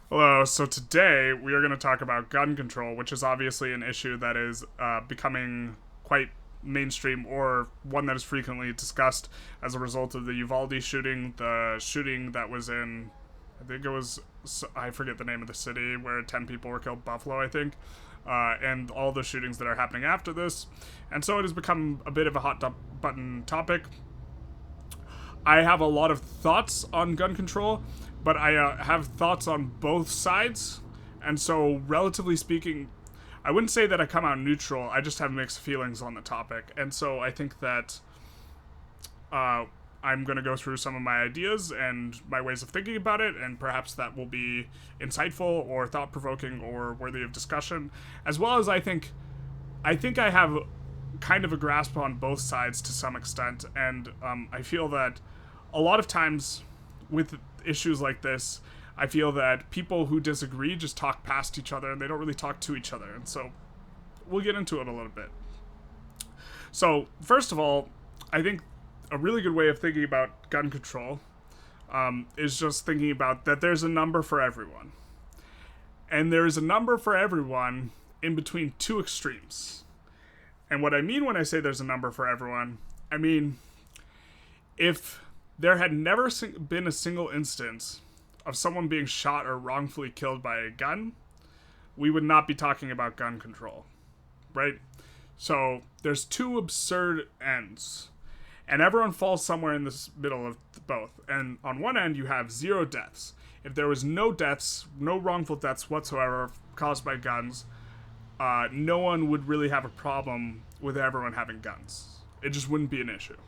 Hello, so today we are going to talk about gun control, which is obviously an issue that is becoming quite mainstream, or one that is frequently discussed as a result of the Uvalde shooting, the shooting that was in, I think it was, I forget the name of the city, where 10 people were killed, Buffalo, I think, and all the shootings that are happening after this. And so it has become a bit of a button topic. I have a lot of thoughts on gun control, but I have thoughts on both sides. And so, relatively speaking, I wouldn't say that I come out neutral. I just have mixed feelings on the topic. And so, I think that I'm going to go through some of my ideas and my ways of thinking about it, and perhaps that will be insightful or thought provoking or worthy of discussion, as well as I have kind of a grasp on both sides to some extent, and I feel that a lot of times with issues like this, I feel that people who disagree just talk past each other and they don't really talk to each other, and so we'll get into it a little bit. So, first of all, I think a really good way of thinking about gun control is just thinking about that there's a number for everyone. And there's a number for everyone in between two extremes. And what I mean when I say there's a number for everyone, I mean, if there had never been a single instance of someone being shot or wrongfully killed by a gun, we would not be talking about gun control, right? So there's two absurd ends, and everyone falls somewhere in this middle of both. And on one end, you have zero deaths. If there was no deaths, no wrongful deaths whatsoever caused by guns, no one would really have a problem with everyone having guns. It just wouldn't be an issue,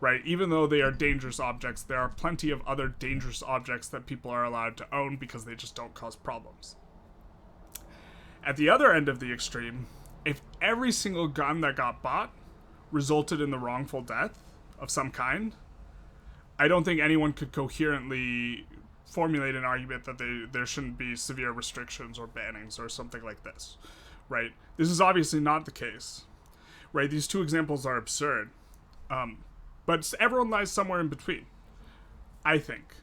right? Even though they are dangerous objects, there are plenty of other dangerous objects that people are allowed to own because they just don't cause problems. At the other end of the extreme, if every single gun that got bought resulted in the wrongful death of some kind, I don't think anyone could coherently formulate an argument that there shouldn't be severe restrictions or bannings or something like this, right? This is obviously not the case, right? These two examples are absurd, but everyone lies somewhere in between, I think.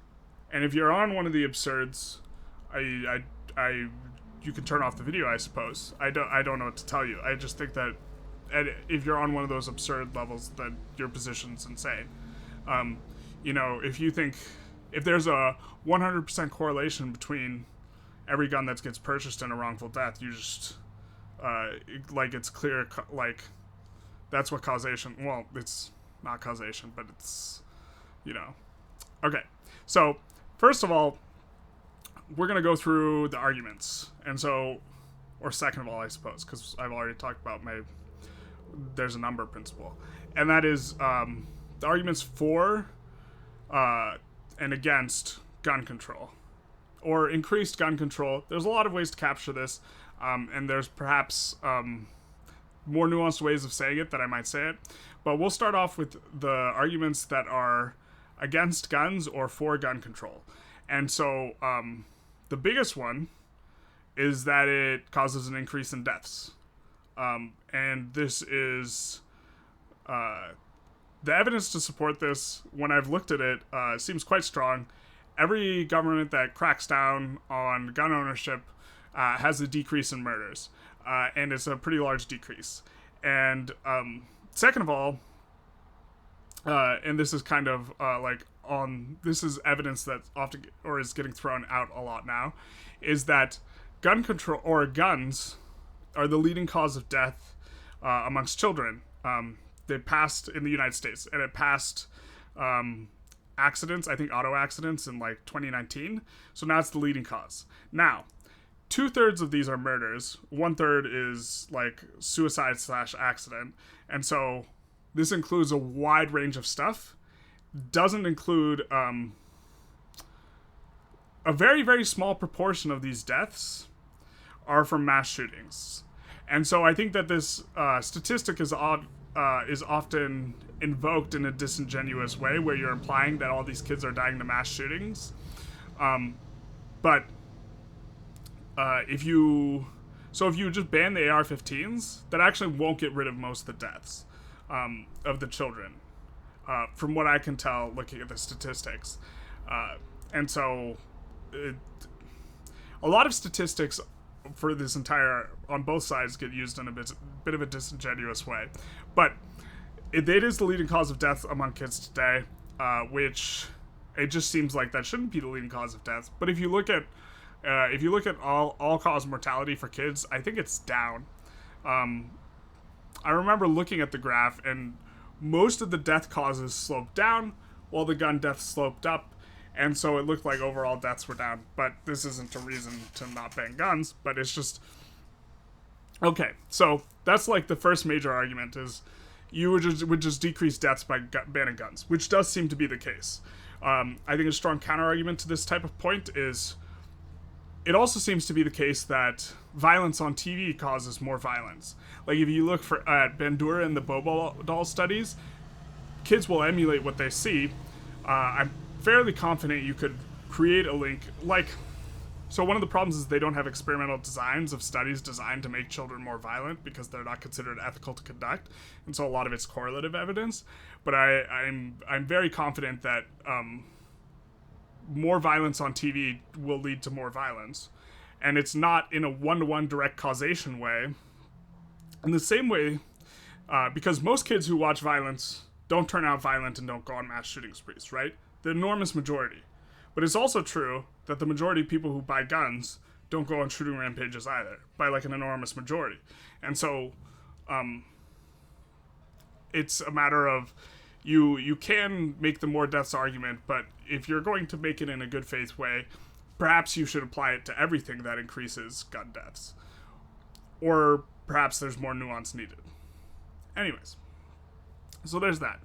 And if you're on one of the absurds, you can turn off the video, I suppose. I don't know what to tell you. I just think that if you're on one of those absurd levels, then your position's insane. If there's a 100% correlation between every gun that gets purchased and a wrongful death, you just it's clear, that's what causation. Well, it's not causation, but it's Okay, so first of all, we're gonna go through the arguments, and so, or second of all, I suppose, because I've already talked about there's a number principle, and that is the arguments for and against gun control or increased gun control. There's a lot of ways to capture this, and there's perhaps more nuanced ways of saying it that I might say it, but we'll start off with the arguments that are against guns or for gun control. And so the biggest one is that it causes an increase in deaths. And this is the evidence to support this, when I've looked at it, seems quite strong. Every government that cracks down on gun ownership has a decrease in murders, and it's a pretty large decrease. And second of all, and this is kind of this is evidence that often or is getting thrown out a lot now, is that gun control or guns are the leading cause of death amongst children. They passed in the United States, and it passed accidents, I think auto accidents, in 2019. So now it's the leading cause. Now, 2/3 of these are murders. 1/3 is suicide/accident, and so this includes a wide range of stuff. Doesn't include a very, very small proportion of these deaths are from mass shootings. And so I think that this statistic is often invoked in a disingenuous way, where you're implying that all these kids are dying to mass shootings. But if you just ban the AR-15s, that actually won't get rid of most of the deaths of the children, from what I can tell looking at the statistics. And so a lot of statistics for this entire, on both sides, get used in a bit of a disingenuous way. But it is the leading cause of death among kids today, which it just seems like that shouldn't be the leading cause of death. But if you look at all cause mortality for kids, I think it's down. I remember looking at the graph, and most of the death causes sloped down, while the gun deaths sloped up. And so it looked like overall deaths were down. But this isn't a reason to not ban guns, but it's just... Okay, so that's like the first major argument is you would just decrease deaths by banning guns, which does seem to be the case. I think a strong counter-argument to this type of point is it also seems to be the case that violence on TV causes more violence. Like if you look at Bandura and the Bobo doll studies, kids will emulate what they see. I'm fairly confident you could create a link so one of the problems is they don't have experimental designs of studies designed to make children more violent because they're not considered ethical to conduct, and so a lot of it's correlative evidence. But I'm very confident that more violence on TV will lead to more violence, and it's not in a one-to-one direct causation way. In the same way, because most kids who watch violence don't turn out violent and don't go on mass shooting sprees, right? The enormous majority. But it's also true that the majority of people who buy guns don't go on shooting rampages either, by like an enormous majority. And so it's a matter of you can make the more deaths argument, but if you're going to make it in a good faith way, perhaps you should apply it to everything that increases gun deaths. Or perhaps there's more nuance needed. Anyways, so there's that.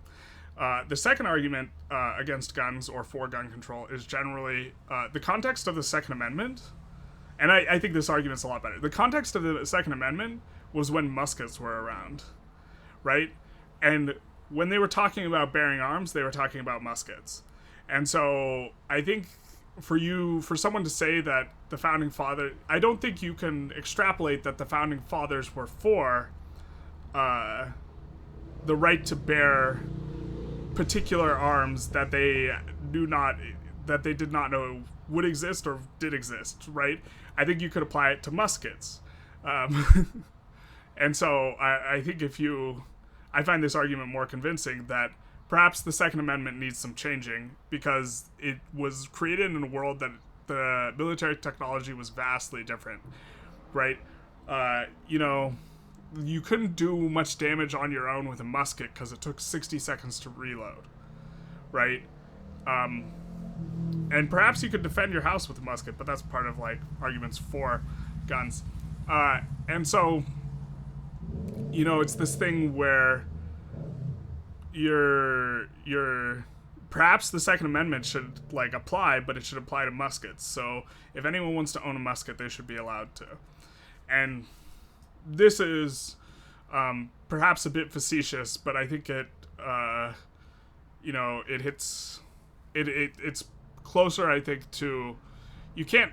The second argument against guns or for gun control is generally the context of the Second Amendment. And I think this argument's a lot better. The context of the Second Amendment was when muskets were around, right? And when they were talking about bearing arms, they were talking about muskets. And so I think for someone to say that the Founding Fathers, I don't think you can extrapolate that the Founding Fathers were for the right to bear particular arms that they did not know would exist or did exist, right? I think you could apply it to muskets. And so I think I find this argument more convincing that perhaps the Second Amendment needs some changing because it was created in a world that the military technology was vastly different, right? You couldn't do much damage on your own with a musket because it took 60 seconds to reload, right? And perhaps you could defend your house with a musket, but that's part of like arguments for guns. And so, it's this thing where perhaps the Second Amendment should like apply, but it should apply to muskets. So if anyone wants to own a musket, they should be allowed to. And this is perhaps a bit facetious, but I think it hits it's closer, I think, to you can't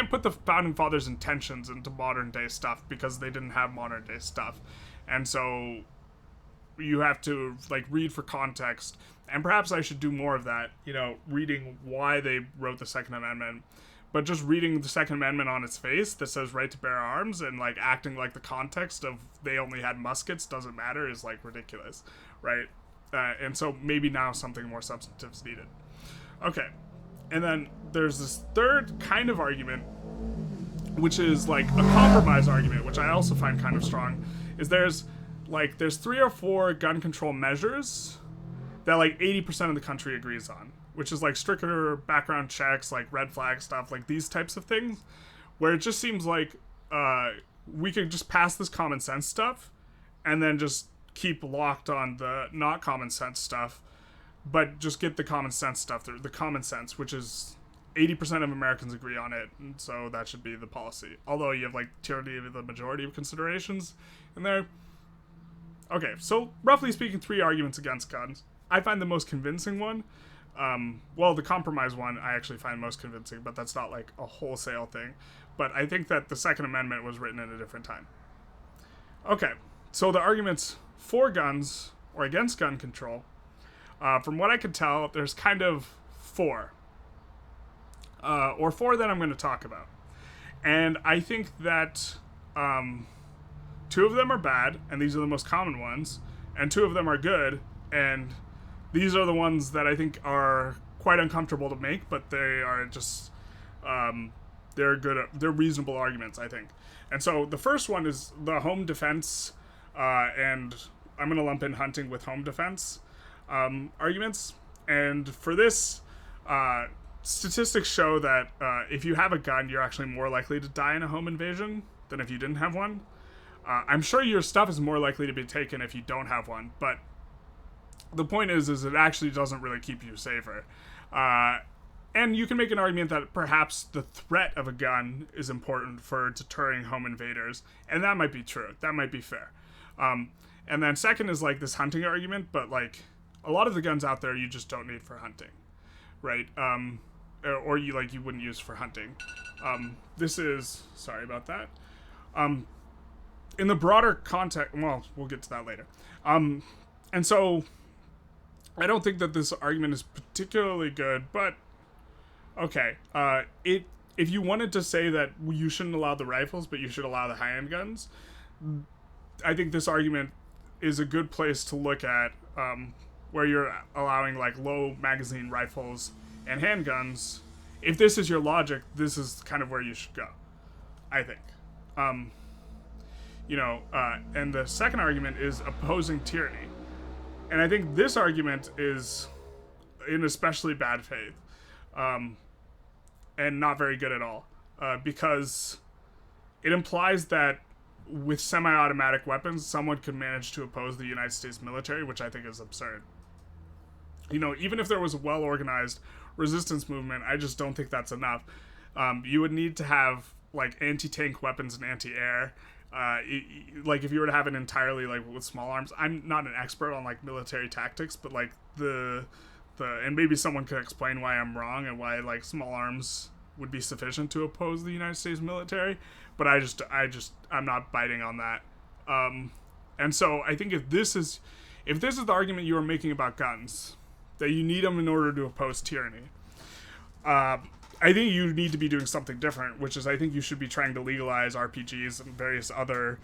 put the Founding Fathers' intentions into modern day stuff because they didn't have modern day stuff, and so you have to like read for context. And perhaps I should do more of that, reading why they wrote the Second Amendment. But just reading the Second Amendment on its face that says right to bear arms and like acting like the context of they only had muskets doesn't matter is like ridiculous, right? And so maybe now something more substantive is needed. Okay, and then there's this third kind of argument, which is like a compromise argument, which I also find kind of strong. Is there's 3 or 4 gun control measures that like 80% of the country agrees on, which is like stricter background checks, like red flag stuff, like these types of things, where it just seems like we could just pass this common sense stuff and then just keep locked on the not common sense stuff, but just get the common sense stuff through. The common sense, which is 80% of Americans agree on it, and so that should be the policy. Although you have like tyranny of the majority of considerations in there. Okay, so roughly speaking, 3 arguments against guns. I find the most convincing one, the compromise one I actually find most convincing, but that's not like a wholesale thing. But I think that the Second Amendment was written at a different time. Okay, so the arguments for guns or against gun control, from what I could tell, there's kind of 4. Or 4 that I'm going to talk about. And I think that two of them are bad, and these are the most common ones, and two of them are good, and these are the ones that I think are quite uncomfortable to make, but they are just they're reasonable arguments, I think. And so the first one is the home defense, and I'm going to lump in hunting with home defense arguments. And for this, statistics show that if you have a gun, you're actually more likely to die in a home invasion than if you didn't have one. I'm sure your stuff is more likely to be taken if you don't have one, but the point is it actually doesn't really keep you safer. And you can make an argument that perhaps the threat of a gun is important for deterring home invaders, and that might be true. That might be fair. And then second is like this hunting argument, but like a lot of the guns out there you just don't need for hunting, right? Or you wouldn't use for hunting. This is, sorry about that. In the broader context, well, we'll get to that later. And so I don't think that this argument is particularly good, but okay. If you wanted to say that you shouldn't allow the rifles, but you should allow the high-end guns, I think this argument is a good place to look at, where you're allowing like low magazine rifles and handguns. If this is your logic, this is kind of where you should go, I think. And the second argument is opposing tyranny. And I think this argument is in especially bad faith, and not very good at all, because it implies that with semi-automatic weapons, someone could manage to oppose the United States military, which I think is absurd. Even if there was a well-organized resistance movement, I just don't think that's enough. You would need to have like anti-tank weapons and anti-air. Like if you were to have it entirely like with small arms. I'm not an expert on like military tactics, but like and maybe someone could explain why I'm wrong and why like small arms would be sufficient to oppose the United States military, but I'm not biting on that. And so I think if this is the argument you are making about guns, that you need them in order to oppose tyranny, I think you need to be doing something different, which is I think you should be trying to legalize RPGs and various other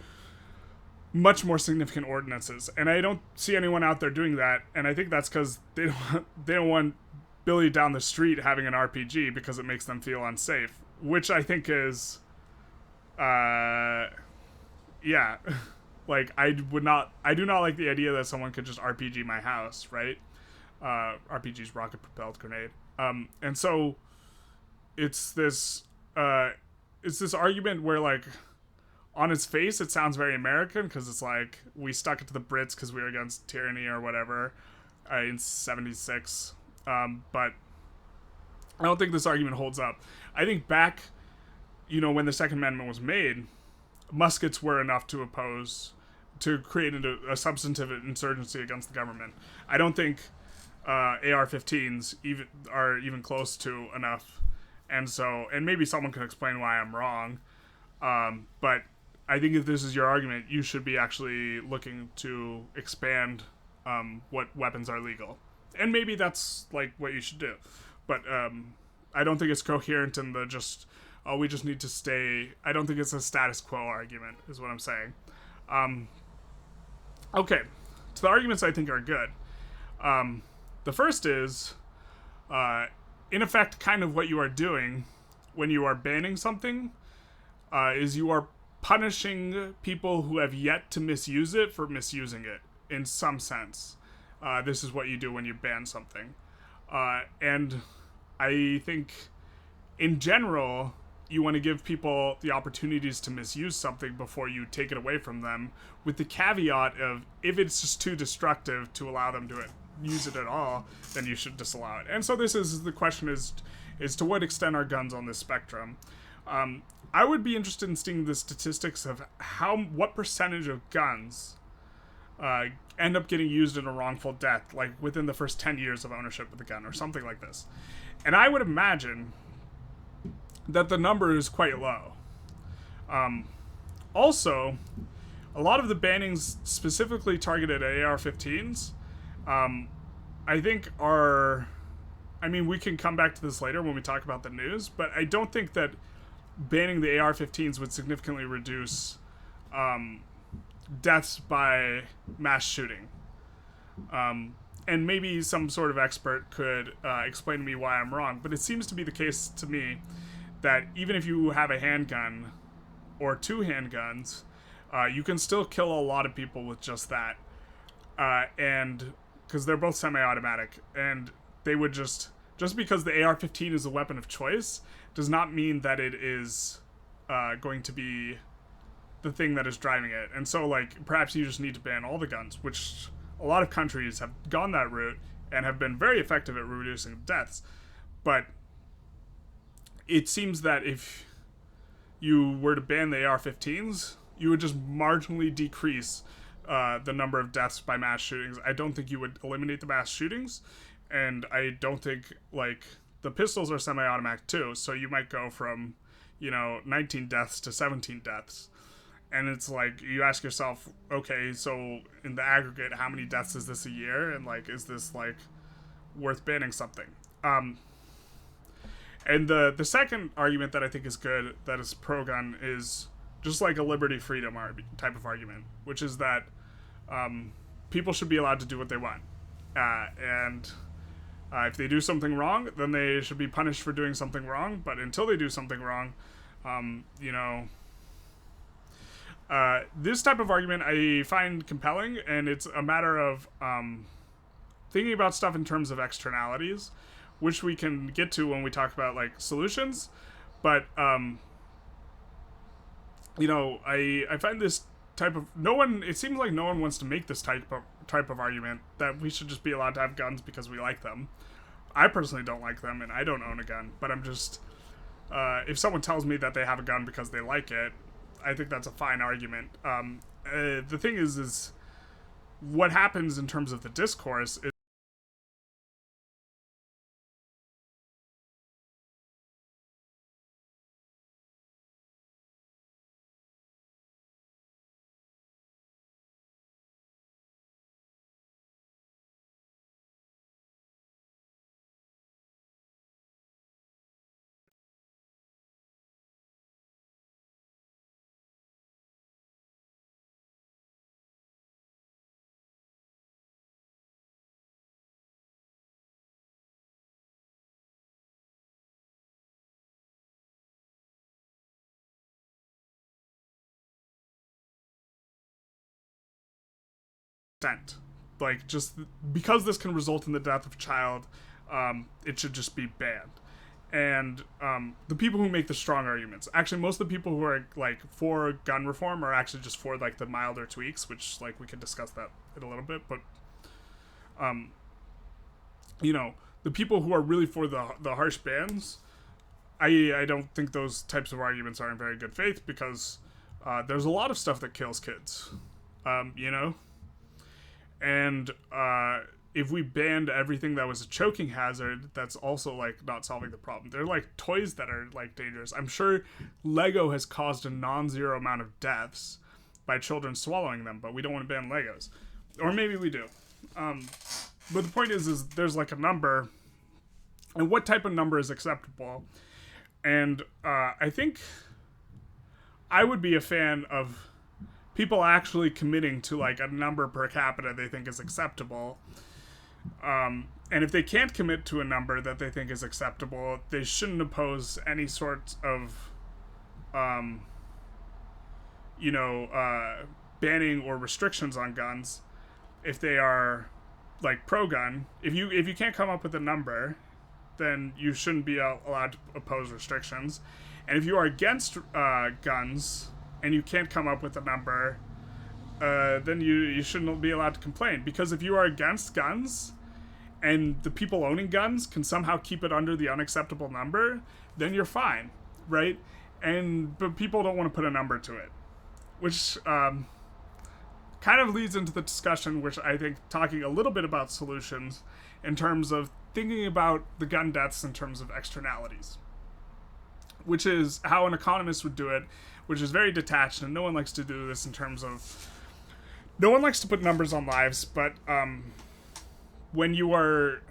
much more significant ordinances. And I don't see anyone out there doing that, and I think that's because they don't want Billy down the street having an RPG because it makes them feel unsafe, which I think is, yeah. Like, I do not like the idea that someone could just RPG my house, right? RPG's rocket-propelled grenade. And so it's this argument where, like, on its face, it sounds very American because it's like we stuck it to the Brits because we were against tyranny or whatever in '76. But I don't think this argument holds up. I think back, when the Second Amendment was made, muskets were enough to create a substantive insurgency against the government. I don't think AR-15s are even close to enough. And maybe someone can explain why I'm wrong. But I think if this is your argument, you should be actually looking to expand what weapons are legal. And maybe that's like what you should do. But I don't think it's coherent in we just need to stay. I don't think it's a status quo argument, is what I'm saying. Okay, so the arguments I think are good. The first is, in effect, kind of what you are doing when you are banning something, is you are punishing people who have yet to misuse it for misusing it, in some sense. This is what you do when you ban something. And I think, in general, you want to give people the opportunities to misuse something before you take it away from them, with the caveat of, if it's just too destructive to allow them to use it at all, then you should disallow it. And so the question is to what extent are guns on this spectrum? I would be interested in seeing the statistics of what percentage of guns end up getting used in a wrongful death, like within the first 10 years of ownership of the gun, or something like this. And I would imagine that the number is quite low. Also, a lot of the bannings specifically targeted at AR-15s, I think we can come back to this later when we talk about the news, but I don't think that banning the AR-15s would significantly reduce deaths by mass shooting. And maybe some sort of expert could explain to me why I'm wrong, but it seems to be the case to me that even if you have a handgun or two handguns, you can still kill a lot of people with just that. And because they're both semi-automatic, and they would just because the AR-15 is a weapon of choice does not mean that it is going to be the thing that is driving it. And so, like, perhaps you just need to ban all the guns, which a lot of countries have gone that route and have been very effective at reducing deaths. But it seems that if you were to ban the AR-15s, you would just marginally decrease the number of deaths by mass shootings. I don't think you would eliminate the mass shootings, and I don't think, like, the pistols are semi-automatic too, so you might go from, 19 deaths to 17 deaths. And it's like, you ask yourself, okay, so in the aggregate, how many deaths is this a year? And, like, is this, like, worth banning something? And the second argument that I think is good, that is pro-gun, is just like a liberty-freedom type of argument, which is that people should be allowed to do what they want. And if they do something wrong, then they should be punished for doing something wrong. But until they do something wrong, this type of argument I find compelling, and it's a matter of thinking about stuff in terms of externalities, which we can get to when we talk about, like, solutions. But I find this type of it seems like no one wants to make this type of argument that we should just be allowed to have guns because we like them. I personally don't like them, and I don't own a gun, but I'm just if someone tells me that they have a gun because they like it, I think that's a fine argument. The thing is what happens in terms of the discourse is consent. Like, just because this can result in the death of a child, it should just be banned. And the people who make the strong arguments, actually, most of the people who are, like, for gun reform are actually just for, like, the milder tweaks, which, like, we could discuss that in a little bit. But the people who are really for the harsh bans, I don't think those types of arguments are in very good faith, because there's a lot of stuff that kills kids, and if we banned everything that was a choking hazard, that's also, like, not solving the problem. They're like toys that are, like, dangerous. I'm sure Lego has caused a non-zero amount of deaths by children swallowing them, but we don't want to ban Legos, or maybe we do. But the point is there's, like, a number, and what type of number is acceptable. And I think I would be a fan of people actually committing to, like, a number per capita they think is acceptable. And if they can't commit to a number that they think is acceptable, they shouldn't impose any sort of, banning or restrictions on guns if they are, like, pro-gun. If you can't come up with a number, then you shouldn't be allowed to oppose restrictions. And if you are against guns and you can't come up with a number, then you shouldn't be allowed to complain. Because if you are against guns and the people owning guns can somehow keep it under the unacceptable number, then you're fine, right? But people don't want to put a number to it, which kind of leads into the discussion, which I think talking a little bit about solutions in terms of thinking about the gun deaths in terms of externalities, which is how an economist would do it, which is very detached, and no one likes to do this in terms of, no one likes to put numbers on lives, but when you are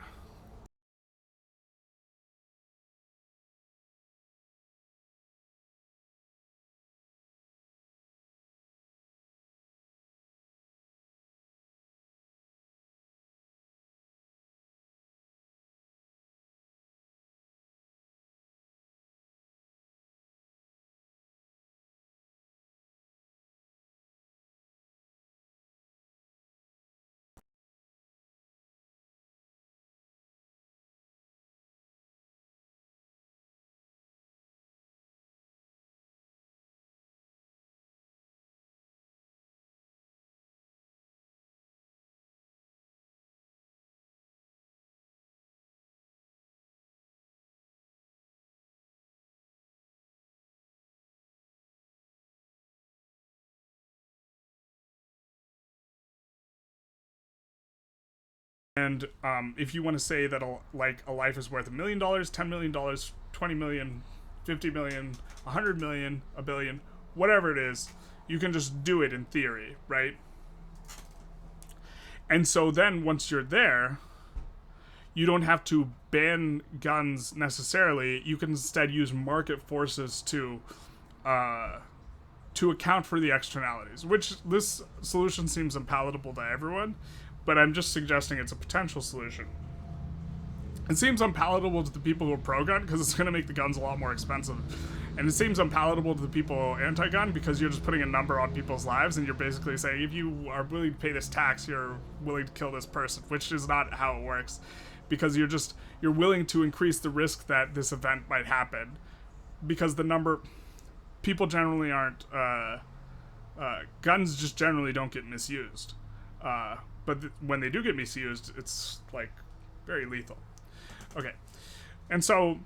And if you want to say that a life is worth $1 million, $10 million, $20 million, $50 million, $100 million, $1 billion, whatever it is, you can just do it in theory, right? And so then once you're there, you don't have to ban guns necessarily. You can instead use market forces to account for the externalities, which this solution seems unpalatable to everyone, but I'm just suggesting it's a potential solution. It seems unpalatable to the people who are pro-gun because it's going to make the guns a lot more expensive. And it seems unpalatable to the people anti-gun because you're just putting a number on people's lives and you're basically saying, if you are willing to pay this tax, you're willing to kill this person, which is not how it works. Because you're willing to increase the risk that this event might happen. Because people generally aren't, guns just generally don't get misused. But when they do get misused, it's like very lethal. Okay. And so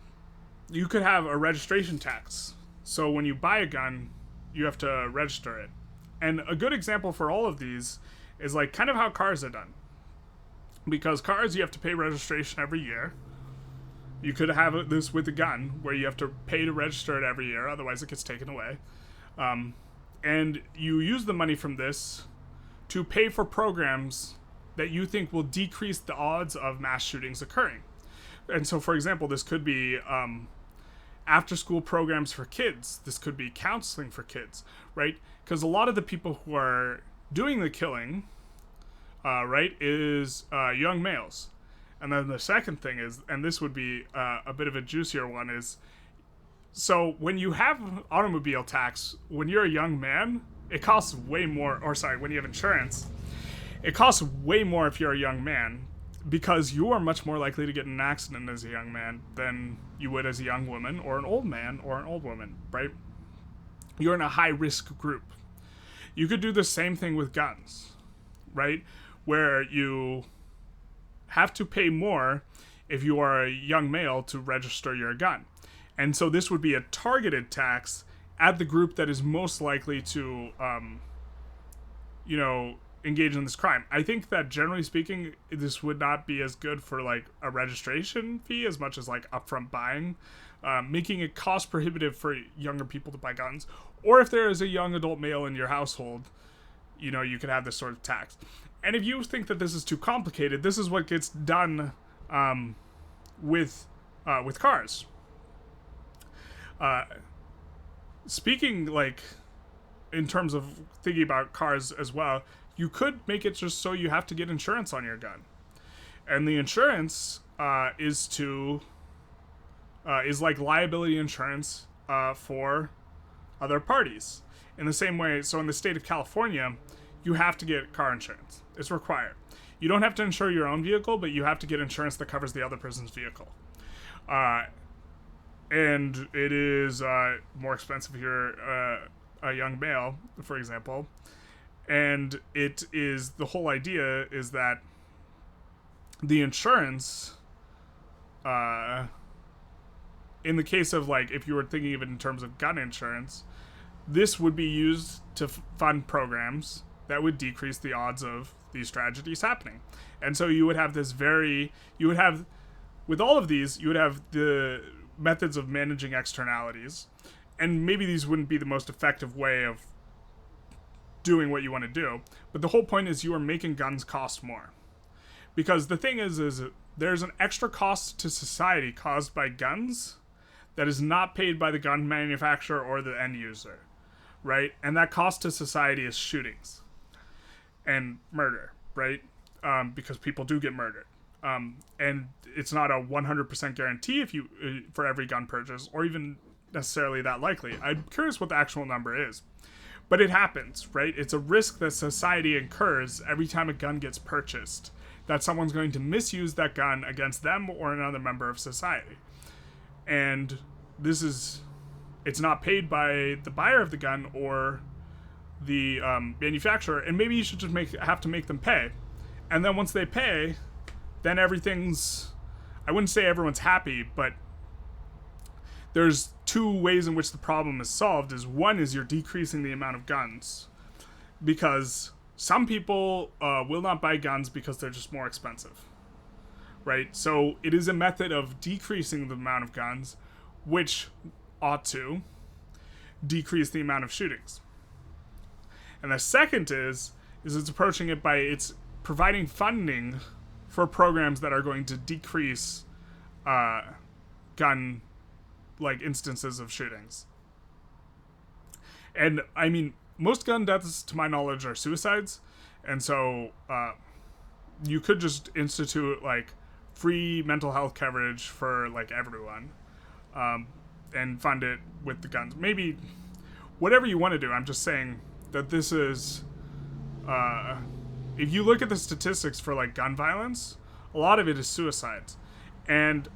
you could have a registration tax. So when you buy a gun, you have to register it. And a good example for all of these is like kind of how cars are done. Because cars, you have to pay registration every year. You could have this with a gun, where you have to pay to register it every year, otherwise it gets taken away. And you use the money from this to pay for programs that you think will decrease the odds of mass shootings occurring. And so, for example, this could be after-school programs for kids. This could be counseling for kids, right? Because a lot of the people who are doing the killing, right, is young males. And then the second thing is, and this would be a bit of a juicier one, is so when you have automobile tax, when you're a young man, it costs way more, when you have insurance, it costs way more if you're a young man, because you are much more likely to get in an accident as a young man than you would as a young woman or an old man or an old woman, right? You're in a high-risk group. You could do the same thing with guns, right? Where you have to pay more if you are a young male to register your gun. And so this would be a targeted tax at the group that is most likely to, engage in this crime. I think that generally speaking, this would not be as good for like a registration fee as much as like upfront buying, making it cost prohibitive for younger people to buy guns. Or if there is a young adult male in your household, you could have this sort of tax. And if you think that this is too complicated, this is what gets done with cars. Speaking like in terms of thinking about cars as well, you could make it just so you have to get insurance on your gun, and the insurance is like liability insurance for other parties. In the same way, so in the state of California, you have to get car insurance. It's required. You don't have to insure your own vehicle, but you have to get insurance that covers the other person's vehicle. And it is more expensive if you're a young male, for example. And the whole idea is that the insurance, in the case of like, if you were thinking of it in terms of gun insurance, this would be used to fund programs that would decrease the odds of these tragedies happening. And so you would have with all of these, you would have the methods of managing externalities. And maybe these wouldn't be the most effective way of doing what you want to do. But the whole point is you are making guns cost more. Because the thing is there's an extra cost to society caused by guns that is not paid by the gun manufacturer or the end user, right? And that cost to society is shootings and murder, right? Because people do get murdered. And it's not a 100% guarantee for every gun purchase, or even necessarily that likely. I'm curious what the actual number is. But it happens, right? It's a risk that society incurs every time a gun gets purchased, that someone's going to misuse that gun against them or another member of society. And it's not paid by the buyer of the gun or the manufacturer, and maybe you should just have to make them pay. And then once they pay, then I wouldn't say everyone's happy, but there's two ways in which the problem is solved. One is you're decreasing the amount of guns, because some people will not buy guns because they're just more expensive. right? So it is a method of decreasing the amount of guns, which ought to decrease the amount of shootings. And the second is it's approaching it by it's providing funding for programs that are going to decrease gun like instances of shootings. And I mean, most gun deaths, to my knowledge, are suicides, and so you could just institute like free mental health coverage for like everyone, and fund it with the guns. Maybe whatever you want to do. I'm just saying that this is, if you look at the statistics for like gun violence, a lot of it is suicides, and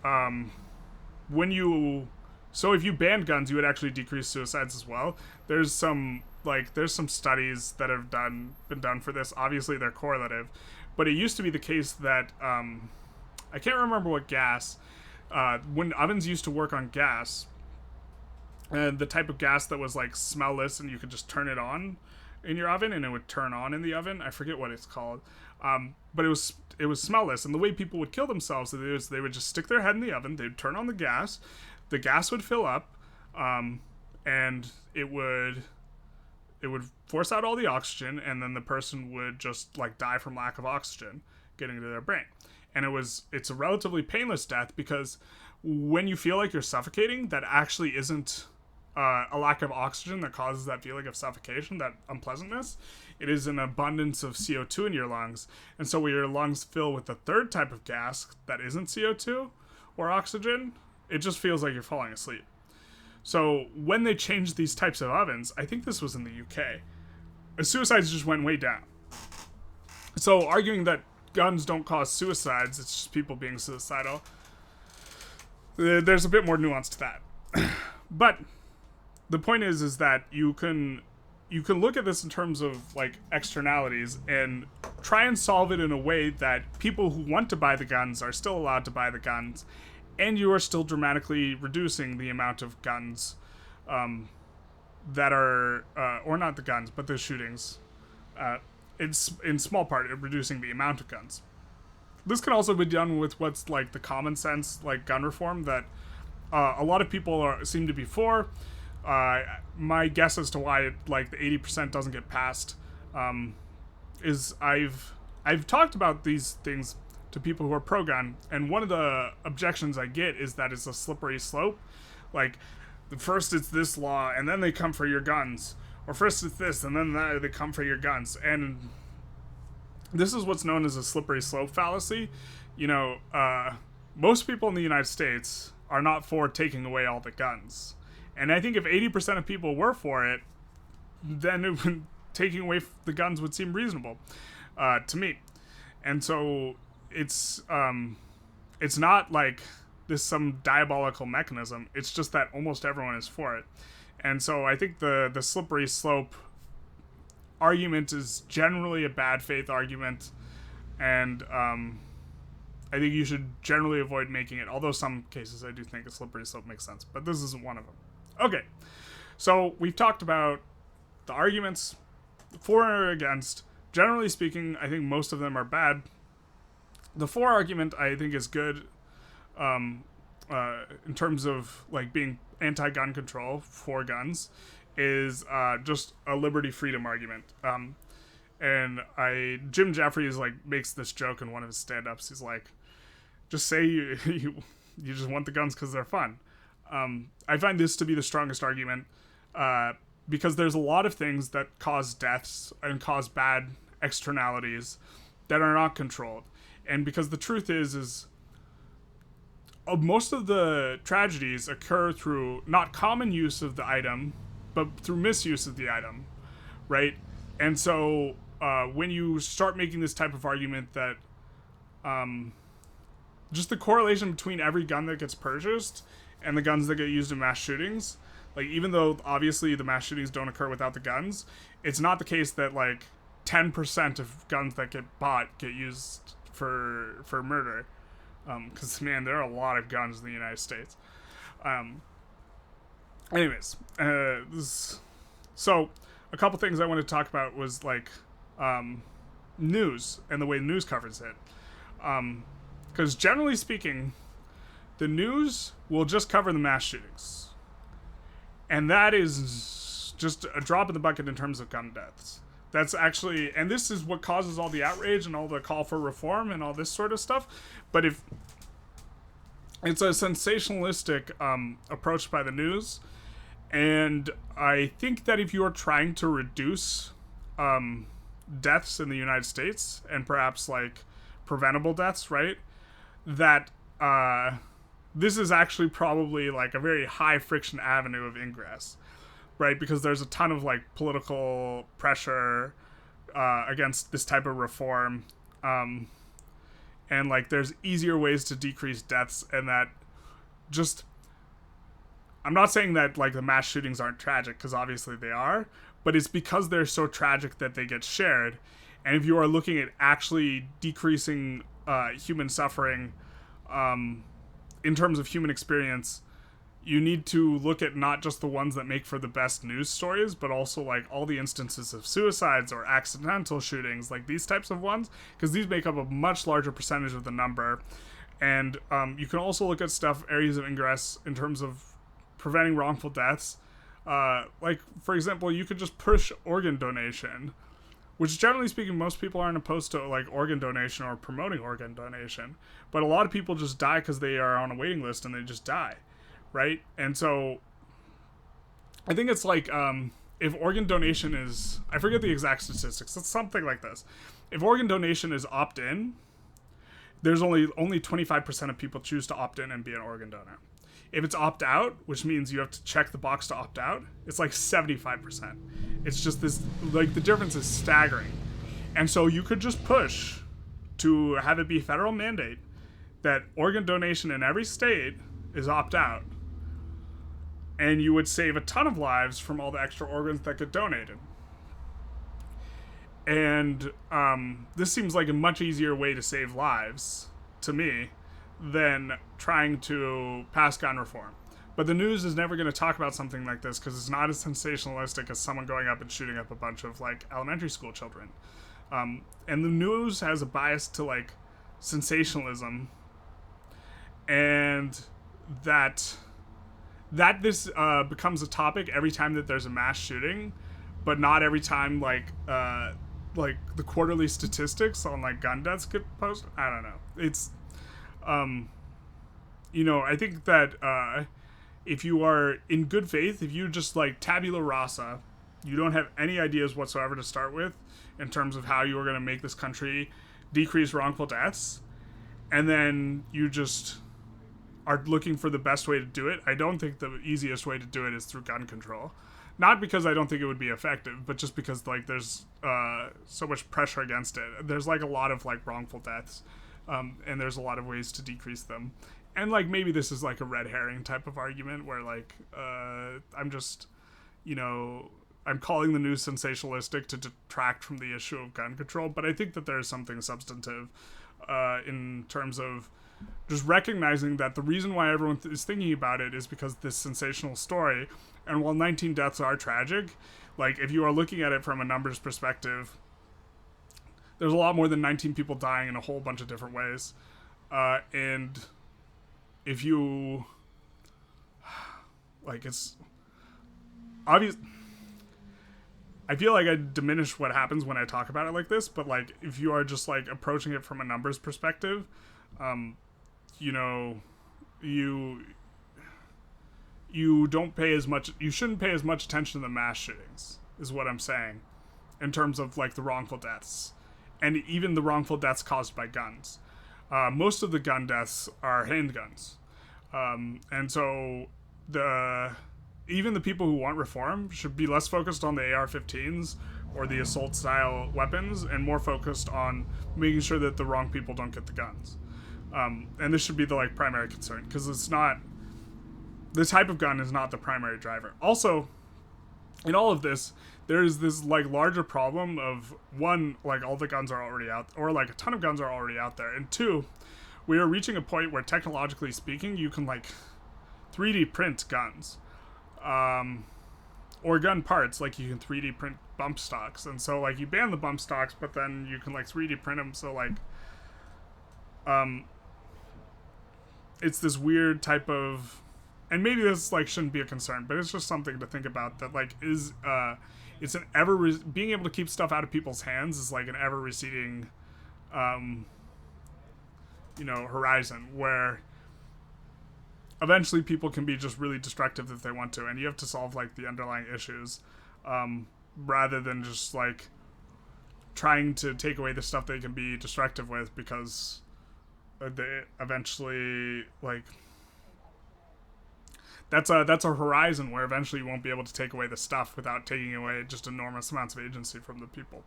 so if you banned guns, you would actually decrease suicides as well. There's some studies that have been done for this. Obviously, they're correlative, but it used to be the case that I can't remember what gas. When ovens used to work on gas, and the type of gas that was like smellless, and you could just turn it on in your oven, and it would turn on in the oven. I forget what it's called, but it was smellless. And the way people would kill themselves is they would just stick their head in the oven. They'd turn on the gas would fill up, and it would force out all the oxygen, and then the person would just like die from lack of oxygen getting into their brain. And it's a relatively painless death, because when you feel like you're suffocating, that actually isn't a lack of oxygen that causes that feeling of suffocation, that unpleasantness. It is an abundance of CO2 in your lungs. And so when your lungs fill with the third type of gas that isn't CO2 or oxygen, it just feels like you're falling asleep. So when they changed these types of ovens, I think this was in the UK, suicides just went way down. So arguing that guns don't cause suicides, it's just people being suicidal, there's a bit more nuance to that. But the point is that you can look at this in terms of like externalities and try and solve it in a way that people who want to buy the guns are still allowed to buy the guns, and you are still dramatically reducing the amount of guns that are, or not the guns, but the shootings. It's in small part reducing the amount of guns. This can also be done with what's like the common sense, like gun reform, that a lot of people seem to be for. My guess as to why like the 80% doesn't get passed is I've talked about these things to people who are pro-gun, and one of the objections I get is that it's a slippery slope. Like, first it's this law, and then they come for your guns, or first it's this, and then they come for your guns. And this is what's known as a slippery slope fallacy. You know, most people in the United States are not for taking away all the guns, and I think if 80% of people were for it, then taking away the guns would seem reasonable to me. And so it's not like this some diabolical mechanism. It's just that almost everyone is for it. And so I think the slippery slope argument is generally a bad faith argument, and I think you should generally avoid making it, although some cases I do think a slippery slope makes sense, but this isn't one of them. Okay, so we've talked about the arguments for or against. Generally speaking, I think most of them are bad. The for argument I think is good in terms of like being anti-gun control for guns is just a liberty freedom argument. And Jim Jeffries like makes this joke in one of his stand-ups. He's like, just say you just want the guns because they're fun. I find this to be the strongest argument because there's a lot of things that cause deaths and cause bad externalities that are not controlled. And because the truth is most of the tragedies occur through not common use of the item, but through misuse of the item, right? And so when you start making this type of argument that just the correlation between every gun that gets purchased and the guns that get used in mass shootings, like even though obviously the mass shootings don't occur without the guns, it's not the case that like 10% of guns that get bought get used for murder. Because, man, there are a lot of guns in the United States. So a couple things I wanted to talk about was, like, news and the way news covers it. Because generally speaking, the news will just cover the mass shootings. And that is just a drop in the bucket in terms of gun deaths. That's actually, and this is what causes all the outrage and all the call for reform and all this sort of stuff. But if it's a sensationalistic approach by the news, and I think that if you are trying to reduce deaths in the United States, and perhaps like preventable deaths, right, that this is actually probably like a very high friction avenue of ingress, right? Because there's a ton of like political pressure against this type of reform, and like there's easier ways to decrease deaths, and that just, I'm not saying that like the mass shootings aren't tragic, because obviously they are, but it's because they're so tragic that they get shared. And if you are looking at actually decreasing human suffering in terms of human experience, you need to look at not just the ones that make for the best news stories, but also like all the instances of suicides or accidental shootings, like these types of ones, because these make up a much larger percentage of the number. And you can also look at stuff, areas of ingress, in terms of preventing wrongful deaths. Like, for example, you could just push organ donation, which generally speaking, most people aren't opposed to like organ donation or promoting organ donation. But a lot of people just die because they are on a waiting list and they just die. Right? And so I think it's like if organ donation is, I forget the exact statistics, it's something like this. If organ donation is opt-in, there's only 25% of people choose to opt in and be an organ donor. If it's opt-out, which means you have to check the box to opt out, it's like 75%. It's just this, like the difference is staggering. And so you could just push to have it be a federal mandate that organ donation in every state is opt-out. And you would save a ton of lives from all the extra organs that get donated. And this seems like a much easier way to save lives, to me, than trying to pass gun reform. But the news is never going to talk about something like this because it's not as sensationalistic as someone going up and shooting up a bunch of like elementary school children. And the news has a bias to like sensationalism, and that this becomes a topic every time that there's a mass shooting, but not every time like the quarterly statistics on like gun deaths get posted. I don't know. It's I think that if you are in good faith, if you just like tabula rasa, you don't have any ideas whatsoever to start with in terms of how you are going to make this country decrease wrongful deaths, and then you just are looking for the best way to do it. I don't think the easiest way to do it is through gun control. Not because I don't think it would be effective, but just because like there's so much pressure against it. There's like a lot of like wrongful deaths, and there's a lot of ways to decrease them. And like maybe this is like a red herring type of argument where like I'm just, I'm calling the news sensationalistic to detract from the issue of gun control, but I think that there is something substantive in terms of just recognizing that the reason why everyone is thinking about it is because this sensational story. And while 19 deaths are tragic, like if you are looking at it from a numbers perspective, there's a lot more than 19 people dying in a whole bunch of different ways. And if you like, it's obvious. I feel like I diminish what happens when I talk about it like this, but like if you are just like approaching it from a numbers perspective, you don't pay as much, you shouldn't pay as much attention to the mass shootings, is what I'm saying, in terms of like the wrongful deaths, and even the wrongful deaths caused by guns. Most of the gun deaths are handguns, and so even the people who want reform should be less focused on the AR-15s or the assault-style weapons and more focused on making sure that the wrong people don't get the guns. And this should be the like primary concern, because it's not, the type of gun is not the primary driver. Also, in all of this, there is this like larger problem of, one, like all the guns are already out, or like a ton of guns are already out there, and two, we are reaching a point where technologically speaking, you can like 3D print guns, or gun parts. Like you can 3D print bump stocks, and so like you ban the bump stocks, but then you can like 3D print them. So like, it's this weird type of, and maybe this like shouldn't be a concern, but it's just something to think about, that like is it's an being able to keep stuff out of people's hands is like an ever receding horizon, where eventually people can be just really destructive if they want to, and you have to solve like the underlying issues, rather than just like trying to take away the stuff they can be destructive with, because they eventually like that's a horizon where eventually you won't be able to take away the stuff without taking away just enormous amounts of agency from the people.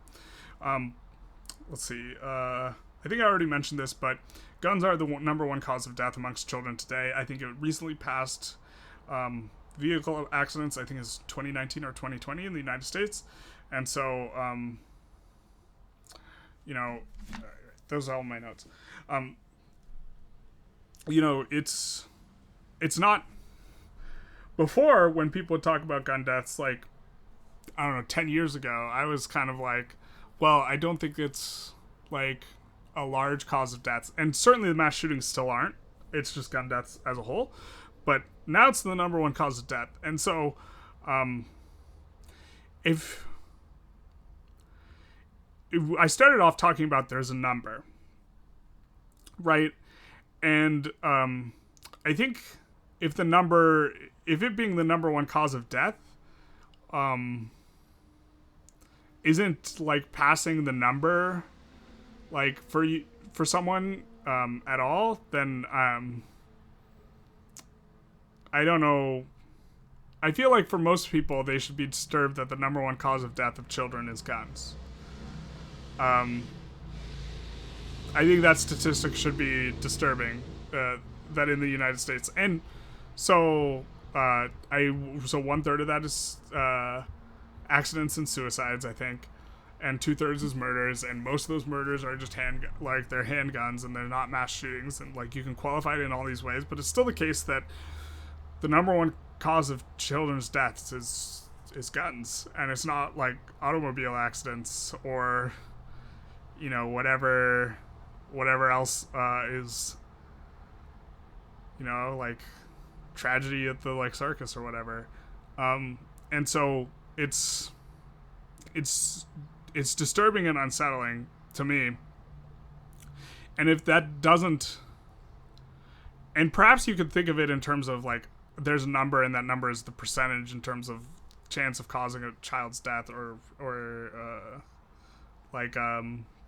Let's see. I think I already mentioned this, but guns are the number one cause of death amongst children today. I think it recently passed vehicle accidents, I think is 2019 or 2020 in the United States. And so, those are all my notes. It's not, before, when people would talk about gun deaths, like, I don't know, 10 years ago, I was kind of like, well, I don't think it's like a large cause of deaths, and certainly the mass shootings still aren't. It's just gun deaths as a whole, but now it's the number one cause of death. And so, if I started off talking about there's a number, right? And I think if it being the number one cause of death, isn't like passing the number, like for someone at all, then I don't know. I feel like for most people, they should be disturbed that the number one cause of death of children is guns. I think that statistic should be disturbing, that in the United States. And so, so 1/3 of that is accidents and suicides, I think, and 2/3 is murders, and most of those murders are just they're handguns, and they're not mass shootings, and like you can qualify it in all these ways, but it's still the case that the number one cause of children's deaths is guns, and it's not like automobile accidents or whatever else is like tragedy at the like circus or whatever, and so it's disturbing and unsettling to me. And if that doesn't, and perhaps you could think of it in terms of like there's a number, and that number is the percentage in terms of chance of causing a child's death, or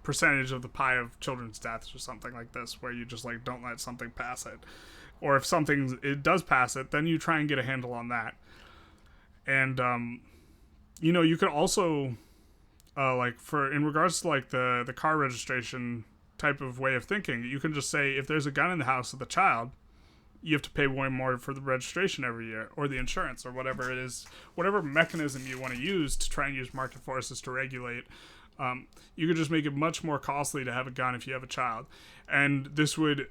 percentage of the pie of children's deaths or something like this, where you just like don't let something pass it, or if it does pass it, then you try and get a handle on that. And you could also in regards to like the car registration type of way of thinking, you can just say if there's a gun in the house with a child, you have to pay way more for the registration every year, or the insurance, or whatever it is, whatever mechanism you want to use to try and use market forces to regulate. You could just make it much more costly to have a gun if you have a child, and this would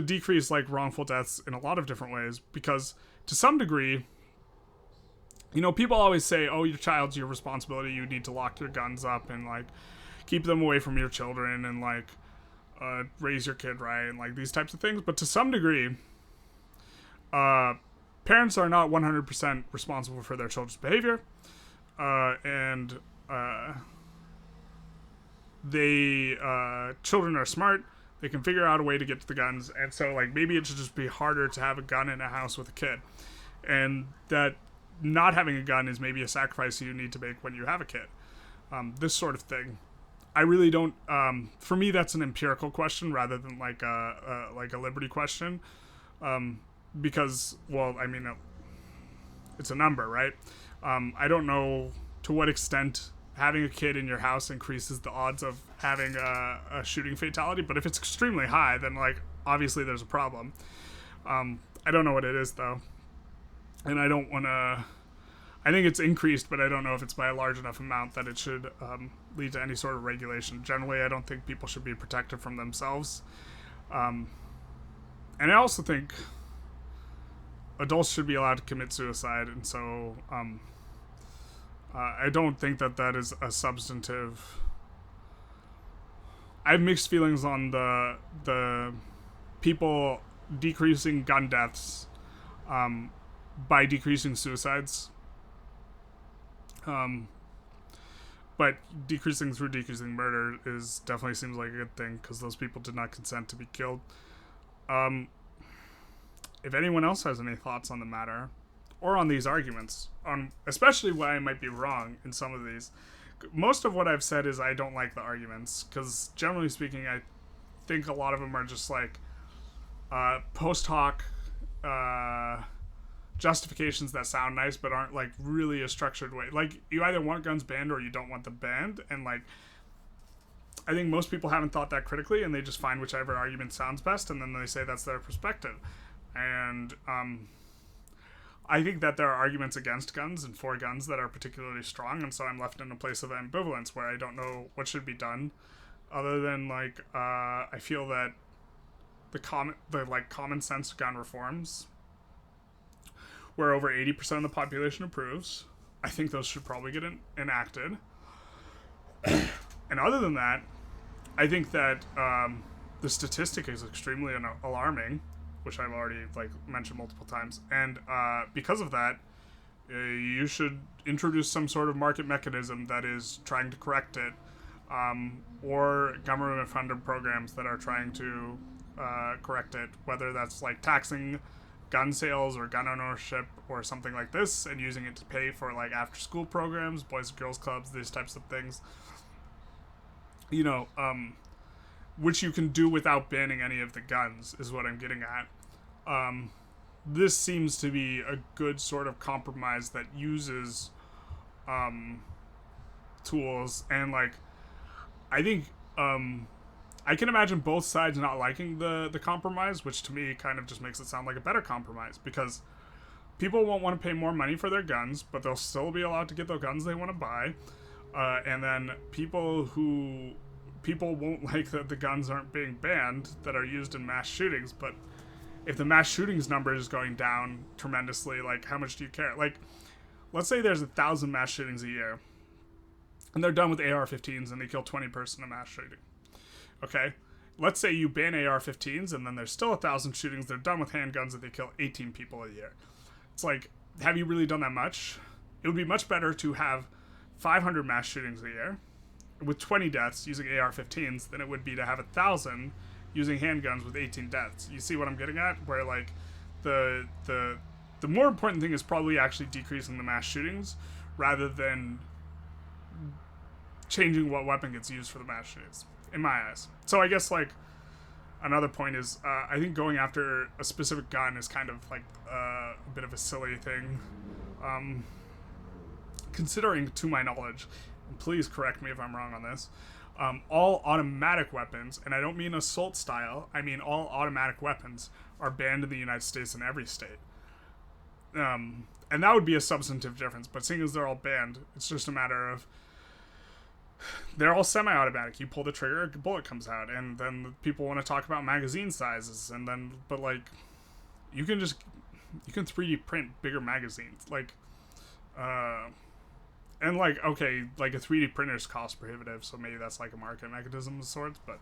decrease like wrongful deaths in a lot of different ways, because to some degree, people always say, oh, your child's your responsibility, you need to lock your guns up and like keep them away from your children, and like raise your kid right, and like these types of things. But to some degree, parents are not 100% responsible for their children's behavior, and children are smart. They can figure out a way to get to the guns, and so like maybe it should just be harder to have a gun in a house with a kid, and that not having a gun is maybe a sacrifice you need to make when you have a kid. This sort of thing. I really don't. For me, that's an empirical question rather than like a liberty question, because, well, I mean, it's a number, right? I don't know to what extent having a kid in your house increases the odds of having a shooting fatality, but if it's extremely high, then like obviously there's a problem. I don't know what it is though, and I don't want to. I think it's increased, but I don't know if it's by a large enough amount that it should lead to any sort of regulation. Generally, I don't think people should be protected from themselves. And I also think adults should be allowed to commit suicide, and so I don't think that is a substantive. I have mixed feelings on the people decreasing gun deaths by decreasing suicides. But decreasing through decreasing murder is definitely seems like a good thing because those people did not consent to be killed. If anyone else has any thoughts on the matter or on these arguments, especially why I might be wrong in some of these, most of what I've said is I don't like the arguments because generally speaking, I think a lot of them are just like post hoc justifications that sound nice but aren't like really a structured way. Like you either want guns banned or you don't want them banned, and like I think most people haven't thought that critically and they just find whichever argument sounds best and then they say that's their perspective. And I think that there are arguments against guns and for guns that are particularly strong, and so I'm left in a place of ambivalence where I don't know what should be done other than like I feel that the common sense gun reforms where over 80% of the population approves, I think those should probably get enacted. And other than that, I think that the statistic is extremely alarming, which I've already like mentioned multiple times. And because of that, you should introduce some sort of market mechanism that is trying to correct it, or government-funded programs that are trying to correct it, whether that's like taxing gun sales or gun ownership or something like this and using it to pay for like after-school programs, boys and girls clubs, these types of things. You know, which you can do without banning any of the guns is what I'm getting at. This seems to be a good sort of compromise that uses tools, and like I think I can imagine both sides not liking the compromise, which to me kind of just makes it sound like a better compromise, because people won't want to pay more money for their guns, but they'll still be allowed to get the guns they want to buy. And then people won't like that the guns aren't being banned that are used in mass shootings, but if the mass shootings number is going down tremendously, like how much do you care? Like, let's say there's 1,000 mass shootings a year, and they're done with AR-15s and they kill 20 person in a mass shooting. Okay, let's say you ban AR-15s and then there's still 1,000 shootings. They're done with handguns and they kill 18 people a year. It's like, have you really done that much? It would be much better to have 500 mass shootings a year with 20 deaths using AR-15s than it would be to have 1,000 using handguns with 18 deaths. You see what I'm getting at? Where like the more important thing is probably actually decreasing the mass shootings rather than changing what weapon gets used for the mass shootings, in my eyes. So I guess like another point is I think going after a specific gun is kind of like a bit of a silly thing, considering, to my knowledge, and please correct me if I'm wrong on this, all automatic weapons, and I don't mean assault style, I mean all automatic weapons are banned in the United States in every state. And that would be a substantive difference, but seeing as they're all banned, it's just a matter of they're all semi-automatic. You pull the trigger, a bullet comes out, and then people want to talk about magazine sizes, and then, but like, you can 3D print bigger magazines, like, and like, okay, like a 3D printer's cost prohibitive, so maybe that's like a market mechanism of sorts, but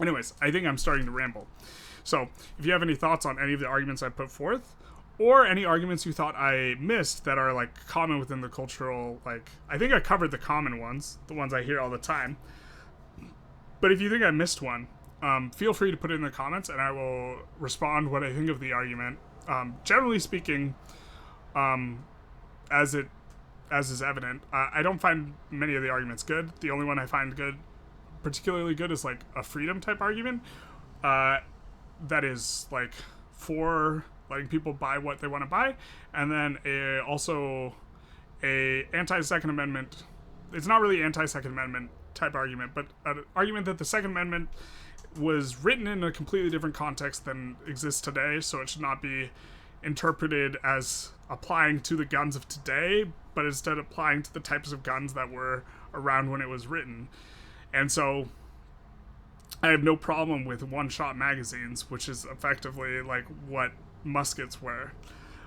anyways, I think I'm starting to ramble. So, if you have any thoughts on any of the arguments I put forth, or any arguments you thought I missed that are like common within the cultural, like, I think I covered the common ones, the ones I hear all the time. But if you think I missed one, feel free to put it in the comments and I will respond what I think of the argument. Generally speaking, as is evident, I don't find many of the arguments good. The only one I find particularly good is like a freedom type argument, that is like for letting people buy what they want to buy, and then also a anti-Second Amendment. It's not really anti-Second Amendment type argument, but an argument that the Second Amendment was written in a completely different context than exists today, so it should not be interpreted as applying to the guns of today, but instead applying to the types of guns that were around when it was written. And so I have no problem with one-shot magazines, which is effectively like what muskets were,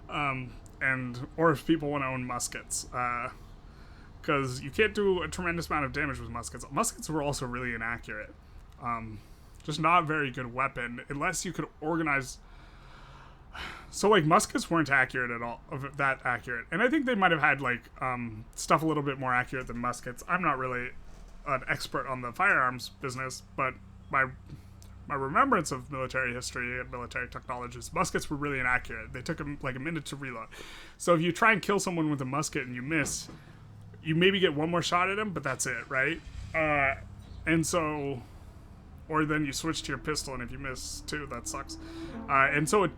or if people want to own muskets, because you can't do a tremendous amount of damage with muskets. Muskets were also really inaccurate. just not a very good weapon unless you could organize. So like muskets weren't accurate at all, that accurate, and I think they might have had like stuff a little bit more accurate than muskets. I'm not really an expert on the firearms business, but my remembrance of military history and military technologies, muskets were really inaccurate. They took like a minute to reload. So if you try and kill someone with a musket and you miss, you maybe get one more shot at him, but that's it, right? And so, or then you switch to your pistol, and if you miss too, that sucks. And so it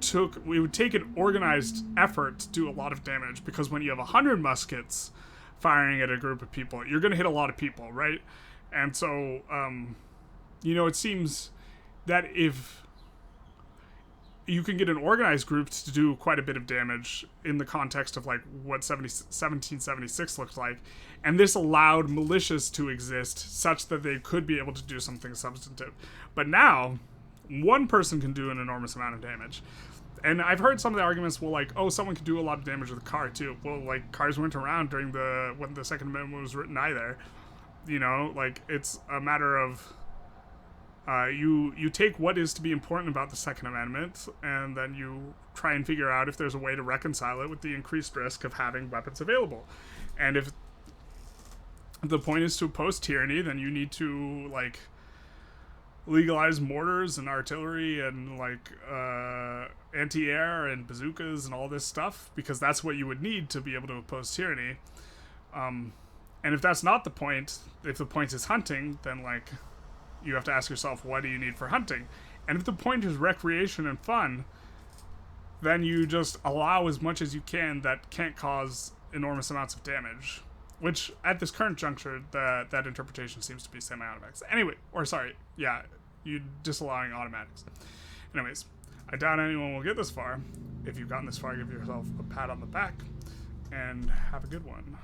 would take an organized effort to do a lot of damage, because when you have 100 muskets firing at a group of people, you're going to hit a lot of people, right? And so, it seems that if you can get an organized group to do quite a bit of damage in the context of like what 1776 looked like, and this allowed militias to exist such that they could be able to do something substantive. But now, one person can do an enormous amount of damage. And I've heard some of the arguments, well, like, oh, someone could do a lot of damage with a car too. Well, like, cars weren't around when the Second Amendment was written either. Like, it's a matter of you take what is to be important about the Second Amendment, and then you try and figure out if there's a way to reconcile it with the increased risk of having weapons available. And if the point is to oppose tyranny, then you need to, like, legalize mortars and artillery and, like, anti-air and bazookas and all this stuff, because that's what you would need to be able to oppose tyranny. And if that's not the point, if the point is hunting, then, like, you have to ask yourself, what do you need for hunting? And if the point is recreation and fun, then you just allow as much as you can that can't cause enormous amounts of damage. Which, at this current juncture, that interpretation seems to be semi-automatics. Anyway, you disallowing automatics. Anyways, I doubt anyone will get this far. If you've gotten this far, give yourself a pat on the back, and have a good one.